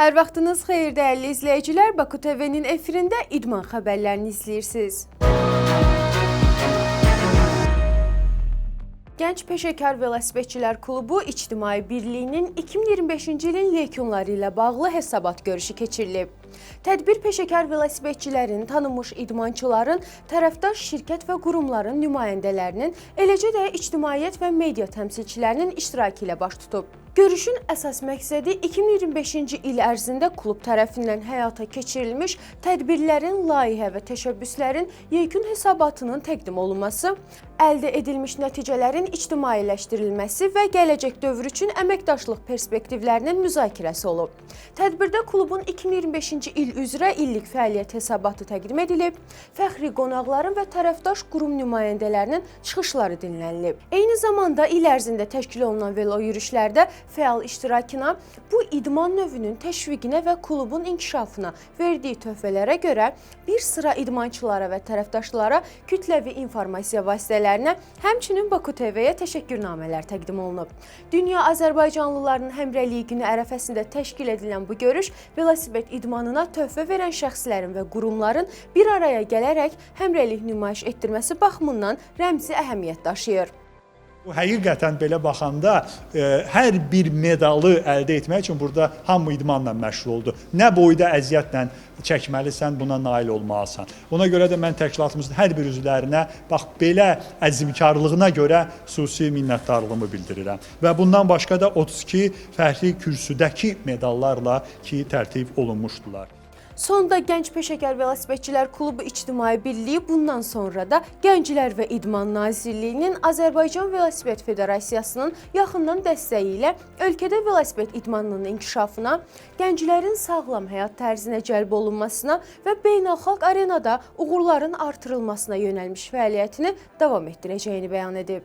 Hər vaxtınız xeyir dəyərli izləyicilər. Baku TV-nin efirində idman xəbərlərini izləyirsiniz. Gənc Peşəkar Velosipedçilər Klubu İctimai Birliyinin 2025-ci ilin lekyonları ilə bağlı hesabat görüşü keçirilib. Tədbir peşəkar velosipedçilərin, tanınmış idmançıların, tərəfdaş şirkət və qurumların nümayəndələrinin, eləcə də ictimaiyyət və media təmsilçilərinin iştirakı ilə baş tutub. Görüşün əsas məqsədi 2025-ci il ərzində klub tərəfindən həyata keçirilmiş tədbirlərin, layihə və təşəbbüslərin yekun hesabatının təqdim olunması, əldə edilmiş nəticələrin ictimailəşdirilməsi və gələcək dövr üçün əməkdaşlıq perspektivlərinin müzakirəsi olub. Tədbirdə klubun 2025-ci il üzrə illik fəaliyyət hesabatı təqdim edilib, fəxri qonaqların və tərəfdaş qurum nümayəndələrinin çıxışları dinlənilib. Eyni zamanda il ərzində təşkil olunan velo yürüşlərdə fəal iştirakına, bu idman növünün təşviqinə və klubun inkişafına verdiyi töhfələrə görə bir sıra idmançılara və tərəfdaşlara kütləvi informasiya vasitələrinə, həmçinin Baku TV-yə təşəkkürnamələr təqdim olunub. Dünya Azərbaycanlılarının Həmrəylik günü ərəfəsində təşkil edilən bu görüş velosiped idmanına töhfə verən şəxslərin və qurumların bir araya gələrək həmrəylik nümayiş etdirməsi baxımından rəmzi əhəmiyyət daşıyır. Həqiqətən belə baxanda hər bir medalı əldə etmək üçün burada hamı idmanla məşğul oldu. Nə boyda əziyyətlə çəkməlisən, buna nail olmalısan. Ona görə də mən təşkilatımızın hər bir üzvlərinə bax belə əzmkarlığına görə xüsusi minnətdarlığımı bildirirəm. Və bundan başqa da 32 fərqli kürsüdəki medallarla ki tərtib olunmuşdular. Sonda Gənc Peşəkar Velosipedçilər Klubu İctimai Birliyi bundan sonra da Gənclər və İdman Nazirliyinin Azərbaycan Velosiped Federasiyasının yaxından dəstəyi ilə ölkədə velosiped idmanının inkişafına, gənclərin sağlam həyat tərzinə cəlb olunmasına və beynəlxalq arenada uğurların artırılmasına yönəlmiş fəaliyyətini davam etdirəcəyini bəyan edib.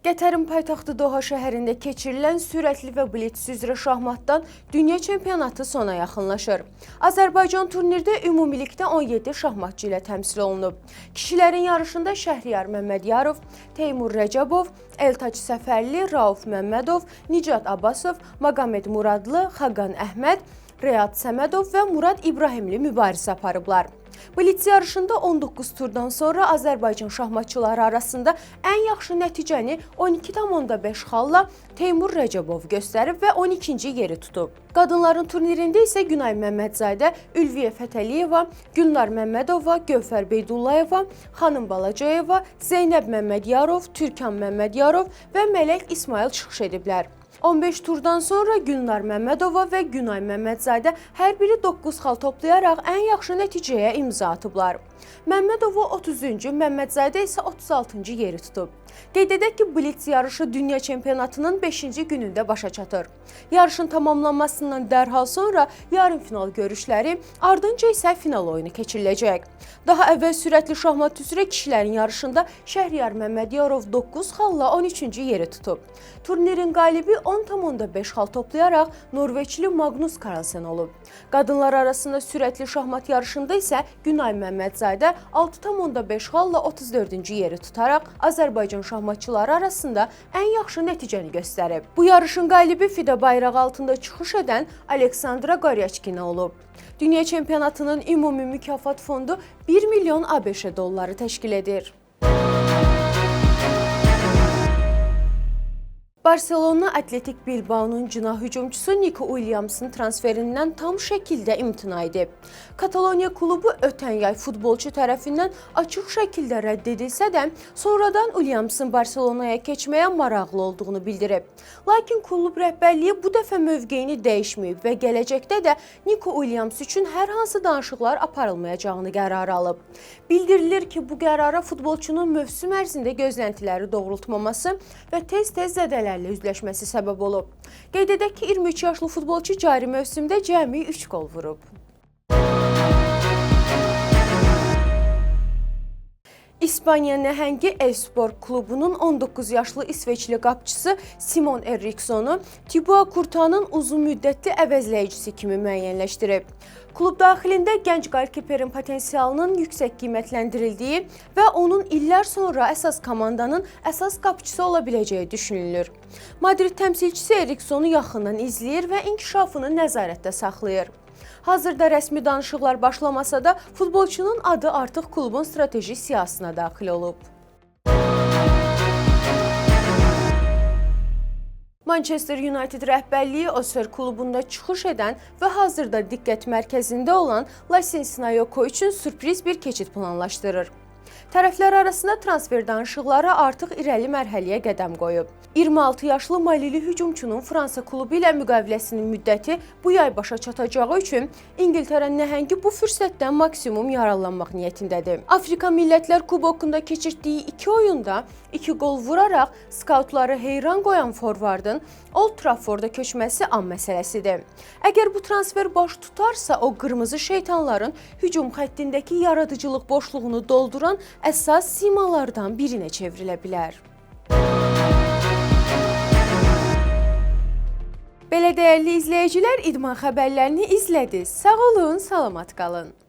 Qətərin paytaxtı Doha şəhərində keçirilən sürətli və blitz üzrə şahmatdan dünya çempionatı sona yaxınlaşır. Azərbaycan turnirdə ümumilikdə 17 şahmatçı ilə təmsil olunub. Kişilərin yarışında Şəhriyar Məmmədiyarov, Teymur Rəcəbov, Eltac Səfərli, Rauf Məmmədov, Nicat Abbasov, Maqamed Muradlı, Xaqan Əhməd, Rəyad Səmədov və Murad İbrahimli mübarizə aparıblar. Blitz yarışında 19 turdan sonra Azərbaycan şahmatçıları arasında ən yaxşı nəticəni 12,5 xalla Teymur Rəcəbov göstərib və 12-ci yeri tutub. Qadınların turnirində isə Günay Məmmədzadə, Ülviyə Fətəliyeva, Gülnar Məmmədova, Gövhər Beydullayeva, Xanım Balacayeva, Zeynəb Məmmədiyarov, Türkan Məmmədiyarov və Mələk İsmail çıxış ediblər. 15 turdan sonra Gülnar Məmmədova və Günay Məmmədzadə hər biri 9 xal toplayaraq ən yaxşı nəticəyə imza atıblar. Məmmədova 30-cu, Məmmədzadə isə 36-cı yeri tutub. Qeyd edək ki, blitz yarışı dünya çempionatının 5-ci günündə başa çatır. Yarışın tamamlanmasından dərhal sonra yarım final görüşləri, ardınca isə final oyunu keçiriləcək. Daha əvvəl sürətli şahmat üzrə kişilərin yarışında Şəhriyar Məmmədiyarov 9 xalla 13-cü yeri tutub. Turnirin qalibi 10,5 xal toplayaraq Norveçli Magnus Carlsen olub. Qadınlar arasında sürətli şahmat yarışında isə Günay Məmmədzadə 6,5 xalla 34-cü yeri tutaraq Azərbaycan şahmatçıları arasında ən yaxşı nəticəni göstərib. Bu yarışın qalibi FIDE bayrağı altında çıxış edən Aleksandra Qaryaçkina olub. Dünya çempionatının ümumi mükafat fondu 1 milyon ABŞ dolları təşkil edir. Barcelona Atletik Bilbao'nun cinah hücumçusu Nico Williams'ın transferindən tam şəkildə imtina edib. Kataloniya klubu ötən yay futbolçu tərəfindən açıq şəkildə rədd edilsə də, sonradan Williams'ın Barcelona'ya keçməyə maraqlı olduğunu bildirib. Lakin klub rəhbərliyi bu dəfə mövqeyini dəyişməyib və gələcəkdə də Nico Williams üçün hər hansı danışıqlar aparılmayacağını qərar alıb. Bildirilir ki, bu qərara futbolçunun mövsüm ərzində gözləntiləri doğrultmaması və tez-tez zədələrlə üzləşməsi səbəb olub. Qeyd edək ki, 23 yaşlı futbolçu cari mövsümdə cəmi 3 qol vurub. İspaniya nəhəngi Elfsborg klubunun 19 yaşlı İsveçli qapıçısı Simon Erikssonu Thibaut Courtois'ın uzun müddətli əvəzləyicisi kimi müəyyənləşdirib. Klub daxilində gənc qolkiperin potensialının yüksək qiymətləndirildiyi və onun illər sonra əsas komandanın əsas qapıçısı ola biləcəyi düşünülür. Madrid təmsilçisi Erikssonu yaxından izləyir və inkişafını nəzarətdə saxlayır. Hazırda rəsmi danışıqlar başlamasa da futbolçunun adı artıq klubun strateji siyahısına daxil olub. Manchester United rəhbərliyi Osfer klubunda çıxış edən və hazırda diqqət mərkəzində olan Lasin Snayoko üçün sürpriz bir keçid planlaşdırır. Tərəflər arasında transfer danışıqları artıq irəli mərhələyə qədəm qoyub. 26 yaşlı Malili hücumçunun Fransa klubu ilə müqaviləsinin müddəti bu yay başa çatacağı üçün İngiltərə nəhəngi bu fürsətdən maksimum yararlanmaq niyyətindədir. Afrika Millətlər Kubokunda keçirdiyi 2 oyunda 2 qol vuraraq skautları heyran qoyan forvardın Old Trafford'a köçməsi an məsələsidir. Əgər bu transfer baş tutarsa, o qırmızı şeytanların hücum xəttindəki yaradıcılıq boşluğunu dolduran əsas simalardan birinə çevrilə bilər. Belə dəyərli izləyicilər, idman xəbərlərini izlədiniz. Sağ olun, salamat qalın.